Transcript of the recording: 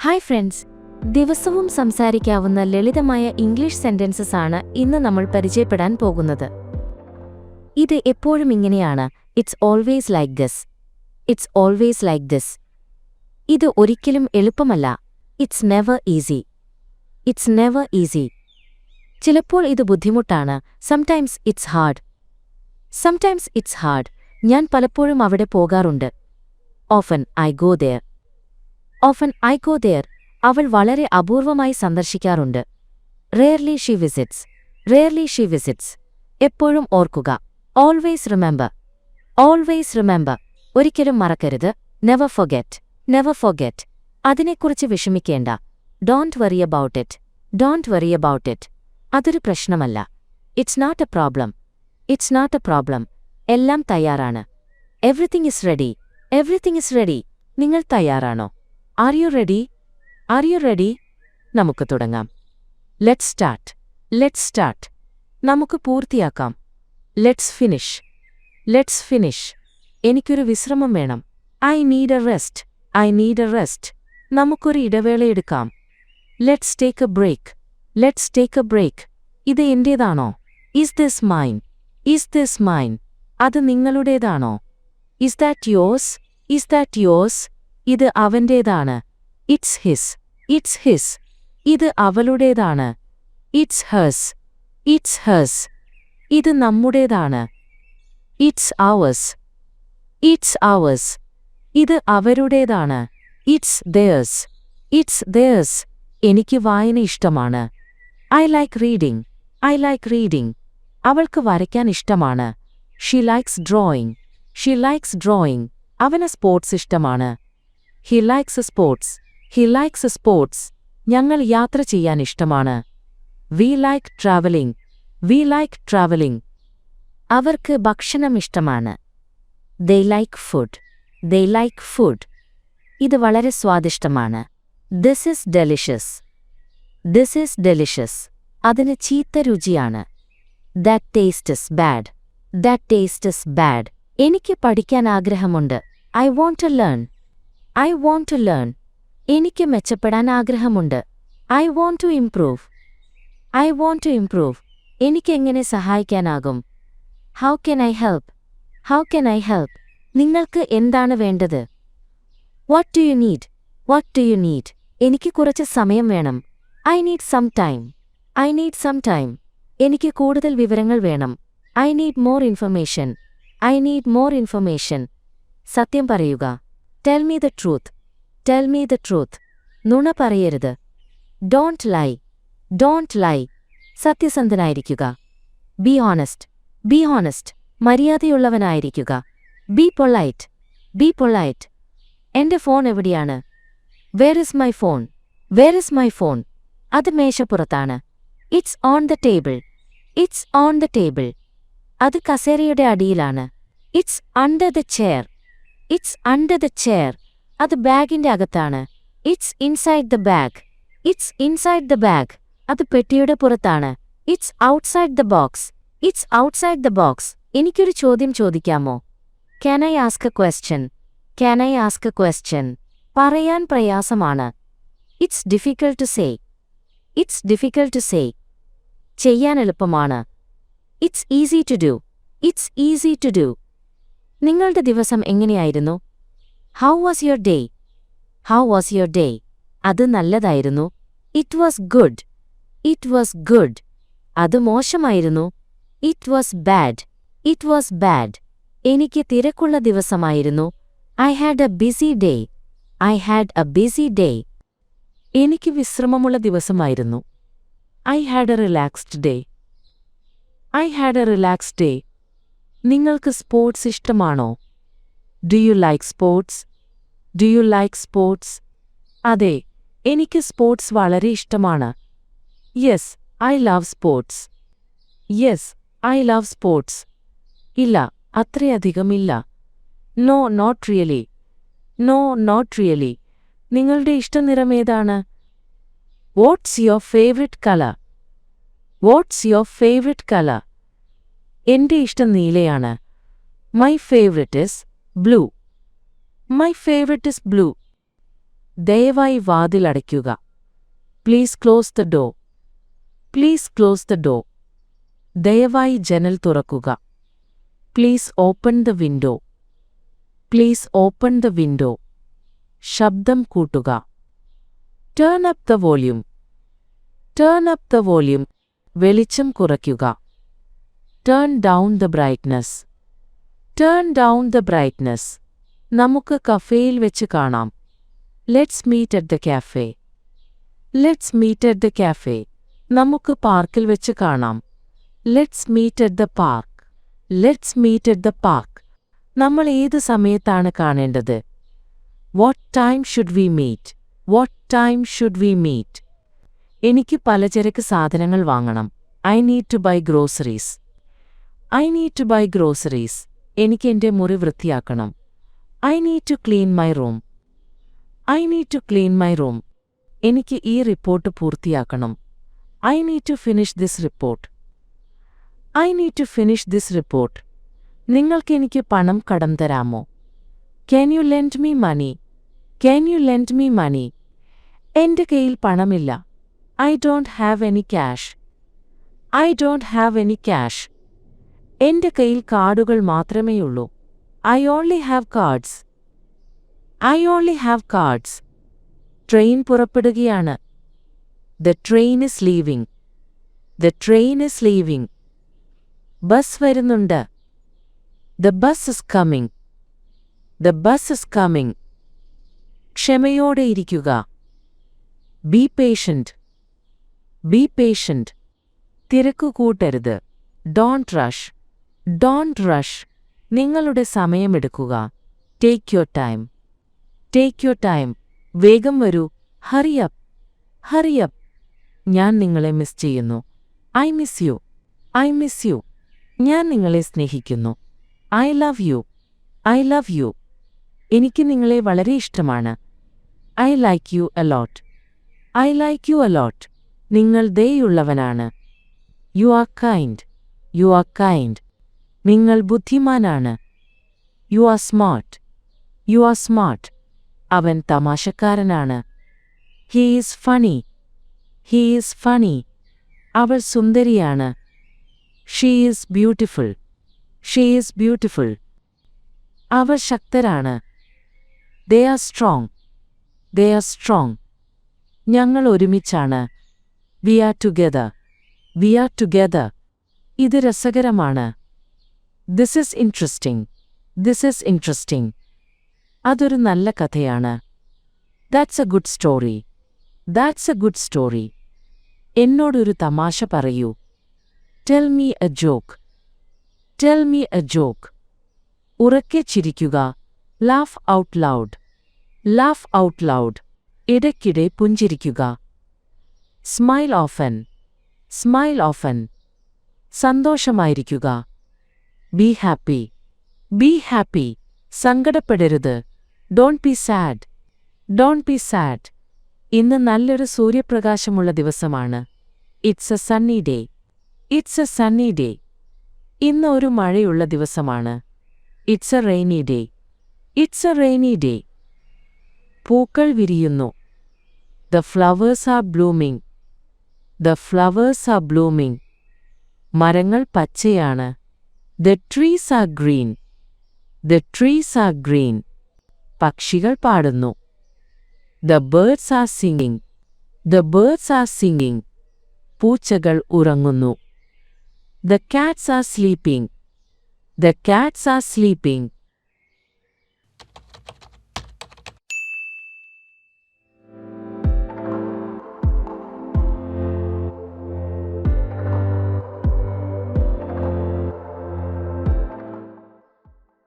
Hi friends, ദിവസവും സംസാരിക്കാവുന്ന ലളിതമായ English sentences ആണ് ഇന്ന് നമ്മൾ പരിചയപ്പെടാൻ പോകുന്നത്. ഇത് എപ്പോഴും ഇങ്ങനെയാണ്. It's always like this. It's always like this. ഇത് ഒരിക്കലും എളുപ്പമല്ല. It's never easy. It's never easy. ചിലപ്പോൾ ഇത് ബുദ്ധിമുട്ടാണ്. Sometimes it's hard. Sometimes it's hard. ഞാൻ പലപ്പോഴും അവിടെ പോകാറുണ്ട്. Often I go there. Often I go there. അവൾ വളരെ അപൂർവമായി സന്ദർശിക്കാറുണ്ട്. Rarely she visits. Rarely she visits. എപ്പോഴും ഓർക്കുക. Always remember. Always remember. ഒരിക്കലും മറക്കരുത്. Never forget. Never forget. അതിനെക്കുറിച്ച് വിഷമിക്കേണ്ട. Don't worry about it. Don't worry about it. അതൊരു പ്രശ്നമല്ല. It's not a problem. It's not a problem. എല്ലാം തയ്യാറാണ്. Everything is ready. Everything is ready. നിങ്ങൾ തയ്യാറാണോ? Are you ready? Are you ready? നമുക്ക് തുടങ്ങാം. Let's start. Let's start. നമുക്ക് പൂർത്തിയാക്കാം. Let's finish. Let's finish. എനിക്കൊരു വിശ്രമം വേണം. I need a rest. I need a rest. നമുക്കൊരു ഇടവേളയെടുക്കാം. Let's take a break. Let's take a break. ഇത് എന്റേതാണോ? Is this mine? Is this mine? അത് നിങ്ങളുടേതാണോ? Is that yours? Is that yours? ഇത് അവന്റേതാണ്. It's his. It's his. ഇത് അവളുടേതാണ്. It's hers. It's hers. ഇത് നമ്മുടേതാണ്. It's ours. It's ours. ഇത് അവരുടേതാണ്. It's theirs. It's theirs. എനിക്ക് വായന ഇഷ്ടമാണ്. I like reading. I like reading. അവൾക്ക് വരയ്ക്കാൻ ഇഷ്ടമാണ്. She likes drawing. She likes drawing. അവന് സ്പോർട്സ് ഇഷ്ടമാണ്. He likes sports. He likes sports. ഞങ്ങൾ യാത്ര ചെയ്യാൻ ഇഷ്ടമാണ്. We like travelling. We like travelling. അവർക്ക് ഭക്ഷണം ഇഷ്ടമാണ്. They like food. They like food. ഇത് വളരെ സ്വാദിഷ്ടമാണ്. This is delicious. This is delicious. അതിന് ചീത്ത രുചിയാണ്. That taste is bad. That taste is bad. എനിക്ക് പഠിക്കാൻ ആഗ്രഹമുണ്ട്. I want to learn. I want to learn. എനിക്ക് മെച്ചപ്പെടാൻ ആഗ്രഹമുണ്ട്. I want to improve. I want to improve. എനിക്ക് എങ്ങനെ സഹായിക്കാനാകും? How can I help? How can I help? നിങ്ങൾക്ക് എന്താണ് വേണ്ടത്? What do you need? What do you need? എനിക്ക് കുറച്ച് സമയം വേണം. I need some time. I need some time. എനിക്ക് കൂടുതൽ വിവരങ്ങൾ വേണം. I need more information. I need more information. സത്യം പറയുക. Tell me the truth. Tell me the truth. നുണ പറയരുത്. Don't lie. Don't lie. സത്യസന്ധനായിരിക്കുക. Be honest. Be honest. മര്യാദയുള്ളവനായിരിക്കുക. Be polite. Be polite. എന്റെ ഫോൺ എവിടെയാണ്? Where is my phone? Where is my phone? അത് മേശപ്പുറത്താണ്. It's on the table. It's on the table. അത് കസേരയുടെ അടിയിലാണ്. It's under the chair. It's under the chair. അത് ബാഗിന്റെ അകത്താണ്. It's inside the bag. It's inside the bag. അത് പെട്ടിയുടെ പുറത്താണ്. It's outside the box. It's outside the box. എനിക്കൊരു ചോദ്യം ചോദിക്കാമോ? Can I ask a question? Can I ask a question? പറയാൻ പ്രയാസമാണ്. It's difficult to say. It's difficult to say. ചെയ്യാൻ എളുപ്പമാണ്. It's easy to do. It's easy to do. നിങ്ങളുടെ ദിവസം എങ്ങനെയായിരുന്നു? How was your day? How was your day? അത് നല്ലതായിരുന്നു. It was good. It was good. അത് മോശമായിരുന്നു. It was bad. It was bad. എനിക്ക് തിരക്കുള്ള ദിവസമായിരുന്നു. I had A B C day. I had A B C day. എനിക്ക് വിശ്രമമുള്ള ദിവസമായിരുന്നു. I had A relaxed day. I had A relaxed day. നിങ്ങൾക്ക് sports ഇഷ്ടമാണോ? Do you like sports? Do you like sports? അതെ, എനിക്ക് sports വളരെ ഇഷ്ടമാണ്. Yes, I love sports. Yes, I love sports. ഇല്ല, അത്രയധികം ഇല്ല. No, not really. No, not really. നിങ്ങളുടെ ഇഷ്ടനിറം ഏതാണ്? What's your favourite colour? What's your favourite colour? എന്റെ ഇഷ്ടം നീലയാണ്. My favourite is blue. My favorite is blue. ദയവായി വാതിൽ അടയ്ക്കുക. Please close the door. Please close the door. ദയവായി ജനൽ തുറക്കുക. Please open the window. Please open the window. ശബ്ദം കൂട്ടുക. Turn up the volume. Turn up the volume. വെളിച്ചം കുറയ്ക്കുക. Turn down the brightness. Turn down the brightness. നമുക്ക് കഫേയിൽ വെച്ച് കാണാം. Let's meet at the cafe. Let's meet at the cafe. നമുക്ക് പാർക്കിൽ വെച്ച് കാണാം. Let's meet at the park. Let's meet at the park. നമ്മൾ ഏത് സമയത്താണ് കാണേണ്ടത്? What time should we meet? What time should we meet? എനിക്ക് പലചരക്ക് സാധനങ്ങൾ വാങ്ങണം. I need to buy groceries. I need to buy groceries. എനിക്ക് എൻ്റെ മുറി വൃത്തിയാക്കണം. I need to clean my room. I need to clean my room. എനിക്ക് ഈ റിപ്പോർട്ട് പൂർത്തിയാക്കണം. I need to finish this report. I need to finish this report. നിങ്ങൾക്കെനിക്ക് പണം കടം തരാമോ? Can you lend me money? Can you lend me money? എൻ്റെ കയ്യിൽ പണമില്ല. I don't have any cash. I don't have any cash. എൻ്റെ കയ്യിൽ കാർഡുകൾ മാത്രമേയുള്ളൂ. I only have cards. I only have cards. Train പുറപ്പെടുകയാണ്. The train is leaving. The train is leaving. Bus വരുന്നുണ്ട്. The bus is coming. The bus is coming. ക്ഷമയോടെ ഇരിക്കുക. Be patient. Be patient. തിരക്കു കൂട്ടരുത്. Don't rush. Don't rush. നിങ്ങളുടെ സമയമെടുക്കുക. Take your time. Take your time. വേഗം വരൂ. Hurry up. Hurry up. ഞാൻ നിങ്ങളെ മിസ് ചെയ്യുന്നു. I miss you. I miss you. ഞാൻ നിങ്ങളെ സ്നേഹിക്കുന്നു. I love you. I love you. എനിക്ക് നിങ്ങളെ വളരെ ഇഷ്ടമാണ്. I like you allot. I like you a lot. നിങ്ങൾ ദയുള്ളവനാണ്. You are kind. You are kind. നിങ്ങൾ ബുദ്ധിമാനാണ്. You are smart. You are smart. അവൻ തമാശക്കാരനാണ്. He is funny. He is funny. അവൾ സുന്ദരിയാണ്. She is beautiful. She is beautiful. അവർ ശക്തരാണ്. They are strong. They are strong. ഞങ്ങൾ ഒരുമിച്ചാണ്. We are together. We are together. ഇത് രസകരമാണ്. This is interesting. This is interesting. അതൊരു നല്ല കഥയാണ്. That's a good story. That's a good story. എന്നോടൊരു തമാശ പറയൂ. Tell me a joke. Tell me a joke. ഉറക്കെ ചിരിക്കുക. Laugh out loud. Laugh out loud. ഇടയ്ക്കിടെ പുഞ്ചിരിക്കുക. Smile often. Smile often. സന്തോഷമായിരിക്കുക. Be happy. Be happy. സങ്കടപ്പെടരുത്. Don't be sad. Don't be sad. ഇന്ന് നല്ലൊരു സൂര്യപ്രകാശമുള്ള ദിവസമാണ്. It's a sunny day. It's a sunny day. ഇന്ന് ഒരു മഴയുള്ള ദിവസമാണ്. It's a rainy day. It's a rainy day. പൂക്കൾ വിരിയുന്നു. The flowers are blooming. The flowers are blooming. മരങ്ങൾ പച്ചയാണ്. The trees are green. The trees are green. പക്ഷികൾ പാടുന്നു. The birds are singing. The birds are singing. പൂച്ചകൾ ഉറങ്ങുന്നു. The cats are sleeping. The cats are sleeping.